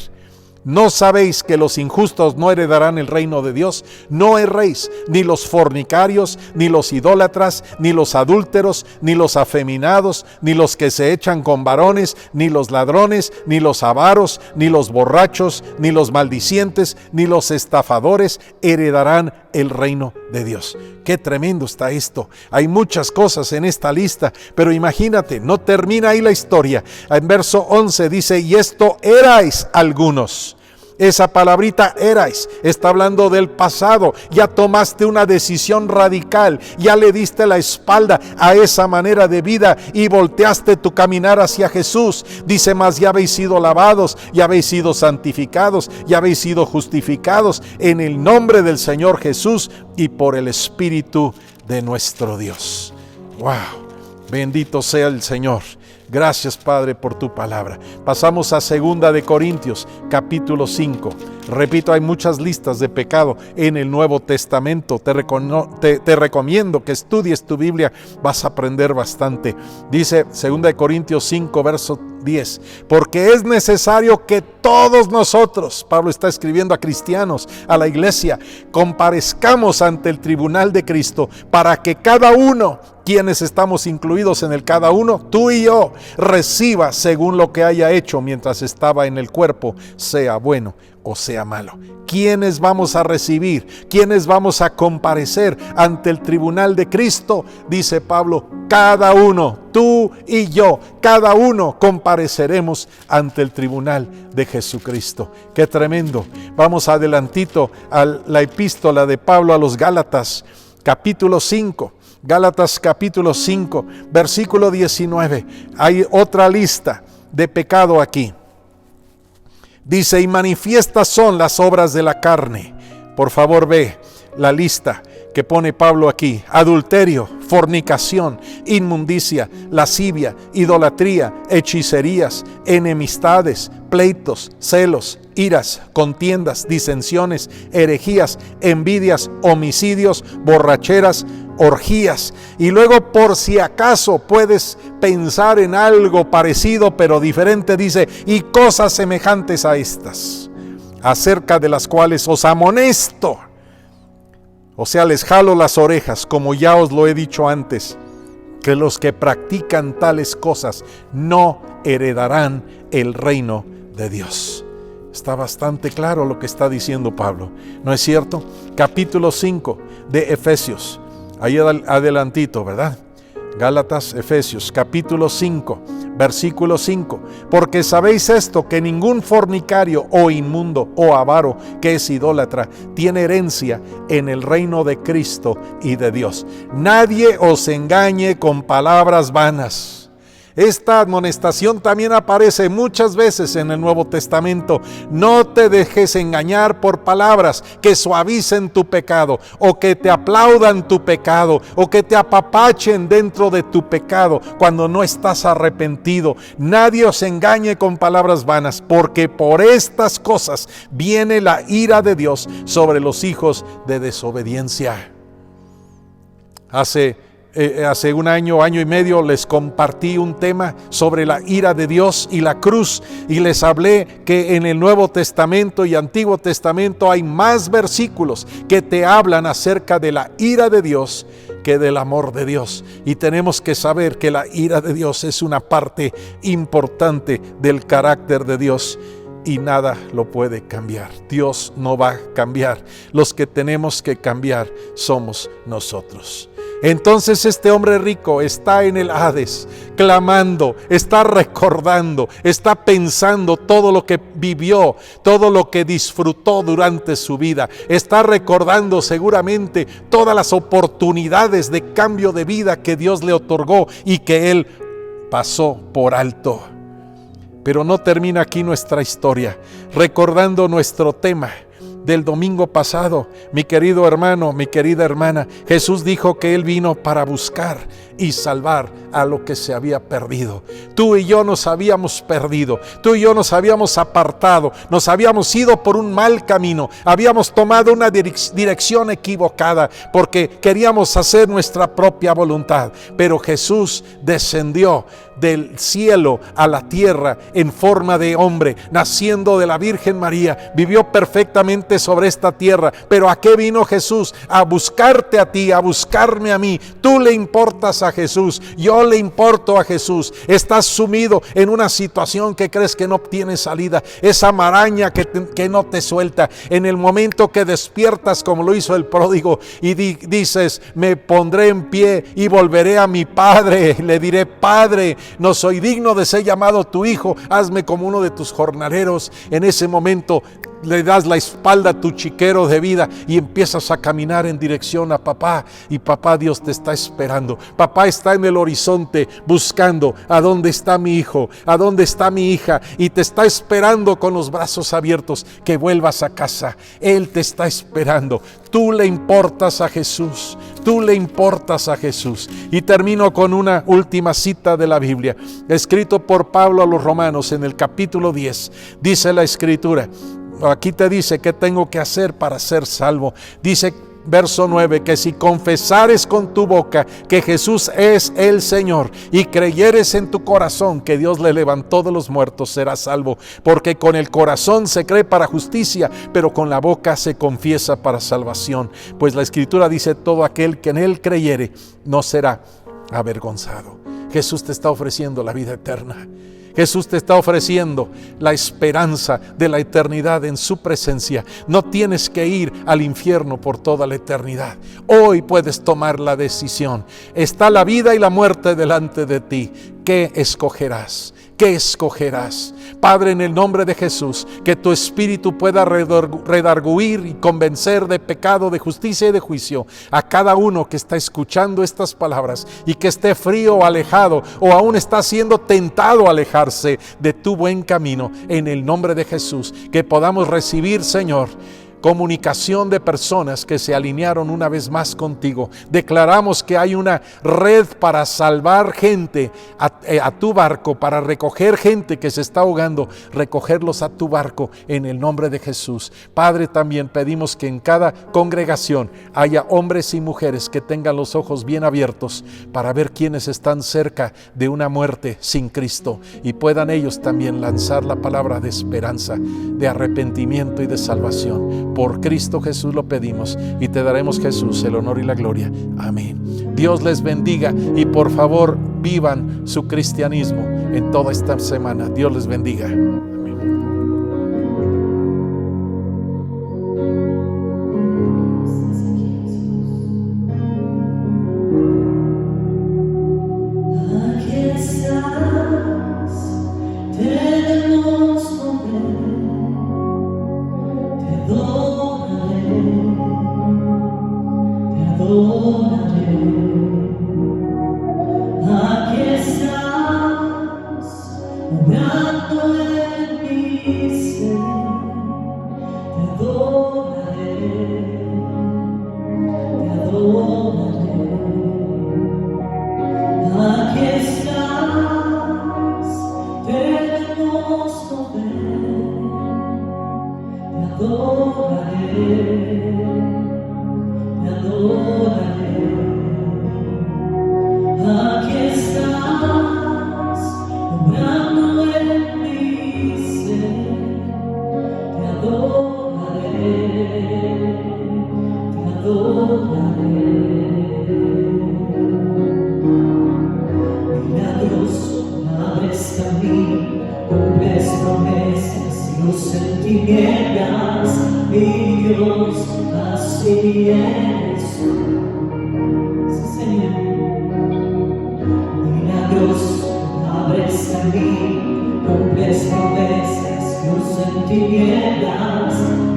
¿No sabéis que los injustos no heredarán el reino de Dios? No erréis, ni los fornicarios, ni los idólatras, ni los adúlteros, ni los afeminados, ni los que se echan con varones, ni los ladrones, ni los avaros, ni los borrachos, ni los maldicientes, ni los estafadores heredarán el reino de Dios. Qué tremendo está esto. Hay muchas cosas en esta lista, pero imagínate, no termina ahí la historia. En verso 11 dice: y esto erais algunos. Esa palabrita erais está hablando del pasado. Ya tomaste una decisión radical, ya le diste la espalda a esa manera de vida y volteaste tu caminar hacia Jesús. Dice más, ya habéis sido lavados, ya habéis sido santificados, ya habéis sido justificados en el nombre del Señor Jesús y por el Espíritu de nuestro Dios. ¡Wow! Bendito sea el Señor. Gracias, Padre, por tu palabra. Pasamos a 2 de Corintios, capítulo 5. Repito, hay muchas listas de pecado en el Nuevo Testamento. Te recomiendo que estudies tu Biblia, vas a aprender bastante. Dice 2 de Corintios 5, verso 10. Porque es necesario que todos nosotros, Pablo está escribiendo a cristianos, a la iglesia, comparezcamos ante el tribunal de Cristo, para que cada uno, quienes estamos incluidos en el cada uno, tú y yo, reciba según lo que haya hecho mientras estaba en el cuerpo, sea bueno o sea malo. ¿Quiénes vamos a recibir? ¿Quiénes vamos a comparecer ante el tribunal de Cristo? Dice Pablo, cada uno, tú y yo, cada uno compareceremos ante el tribunal de Jesucristo. ¡Qué tremendo! Vamos adelantito a la epístola de Pablo a los Gálatas, capítulo 5. Gálatas capítulo 5, versículo 19. Hay otra lista de pecado aquí. Dice, y manifiestas son las obras de la carne. Por favor, ve la lista que pone Pablo aquí: adulterio, fornicación, inmundicia, lascivia, idolatría, hechicerías, enemistades, pleitos, celos, iras, contiendas, disensiones, herejías, envidias, homicidios, borracheras, orgías. Y luego, por si acaso puedes pensar en algo parecido pero diferente, dice, y cosas semejantes a estas, acerca de las cuales os amonesto. O sea, les jalo las orejas, como ya os lo he dicho antes, que los que practican tales cosas no heredarán el reino de Dios. Está bastante claro lo que está diciendo Pablo, ¿no es cierto? Capítulo 5 de Efesios, ahí adelantito, ¿verdad? Gálatas, Efesios, capítulo 5, versículo 5. Porque sabéis esto, que ningún fornicario o inmundo o avaro, que es idólatra, tiene herencia en el reino de Cristo y de Dios. Nadie os engañe con palabras vanas. Esta amonestación también aparece muchas veces en el Nuevo Testamento. No te dejes engañar por palabras que suavicen tu pecado, o que te aplaudan tu pecado, o que te apapachen dentro de tu pecado cuando no estás arrepentido. Nadie os engañe con palabras vanas, porque por estas cosas viene la ira de Dios sobre los hijos de desobediencia. Hace un año y medio les compartí un tema sobre la ira de Dios y la cruz, y les hablé que en el Nuevo Testamento y Antiguo Testamento hay más versículos que te hablan acerca de la ira de Dios que del amor de Dios. Y tenemos que saber que la ira de Dios es una parte importante del carácter de Dios, y nada lo puede cambiar. Dios no va a cambiar. Los que tenemos que cambiar somos nosotros. Entonces este hombre rico está en el Hades, clamando, está recordando, está pensando todo lo que vivió, todo lo que disfrutó durante su vida. Está recordando seguramente todas las oportunidades de cambio de vida que Dios le otorgó y que él pasó por alto. Pero no termina aquí nuestra historia. Recordando nuestro tema del domingo pasado, mi querido hermano, mi querida hermana, Jesús dijo que Él vino para buscar y salvar a lo que se había perdido. Tú y yo nos habíamos perdido, tú y yo nos habíamos apartado, nos habíamos ido por un mal camino, habíamos tomado una dirección equivocada porque queríamos hacer nuestra propia voluntad. Pero Jesús descendió del cielo a la tierra en forma de hombre, naciendo de la Virgen María, vivió perfectamente sobre esta tierra. Pero ¿a qué vino Jesús? A buscarte a ti, a buscarme a mí. Tú le importas a Jesús, yo le importo a Jesús. Estás sumido en una situación que crees que no tiene salida, esa maraña que no te suelta. En el momento que despiertas, como lo hizo el pródigo, y dices, me pondré en pie y volveré a mi padre, le diré, Padre, no soy digno de ser llamado tu hijo, hazme como uno de tus jornaleros. En ese momento le das la espalda a tu chiquero de vida y empiezas a caminar en dirección a papá. Y papá Dios te está esperando. Papá está en el horizonte buscando a dónde está mi hijo, a dónde está mi hija, y te está esperando con los brazos abiertos que vuelvas a casa. Él te está esperando. Tú le importas a Jesús. Tú le importas a Jesús. Y termino con una última cita de la Biblia, escrito por Pablo a los Romanos en el capítulo 10. Dice la Escritura, aquí te dice qué tengo que hacer para ser salvo. Dice, verso 9, que si confesares con tu boca que Jesús es el Señor y creyeres en tu corazón que Dios le levantó de los muertos, serás salvo. Porque con el corazón se cree para justicia, pero con la boca se confiesa para salvación. Pues la Escritura dice, todo aquel que en Él creyere no será avergonzado. Jesús te está ofreciendo la vida eterna. Jesús te está ofreciendo la esperanza de la eternidad en su presencia. No tienes que ir al infierno por toda la eternidad. Hoy puedes tomar la decisión. Está la vida y la muerte delante de ti. ¿Qué escogerás? ¿Qué escogerás? Padre, en el nombre de Jesús, que tu Espíritu pueda redarguir y convencer de pecado, de justicia y de juicio a cada uno que está escuchando estas palabras y que esté frío o alejado o aún está siendo tentado a alejarse de tu buen camino. En el nombre de Jesús, que podamos recibir, Señor, comunicación de personas que se alinearon una vez más contigo. Declaramos que hay una red para salvar gente a tu barco, para recoger gente que se está ahogando, recogerlos a tu barco en el nombre de Jesús. Padre, también pedimos que en cada congregación haya hombres y mujeres que tengan los ojos bien abiertos para ver quiénes están cerca de una muerte sin Cristo y puedan ellos también lanzar la palabra de esperanza, de arrepentimiento y de salvación. Por Cristo Jesús lo pedimos y te daremos, Jesús, el honor y la gloria. Amén. Dios les bendiga y por favor vivan su cristianismo en toda esta semana. Dios les bendiga.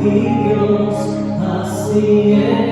Mi Dios, así es.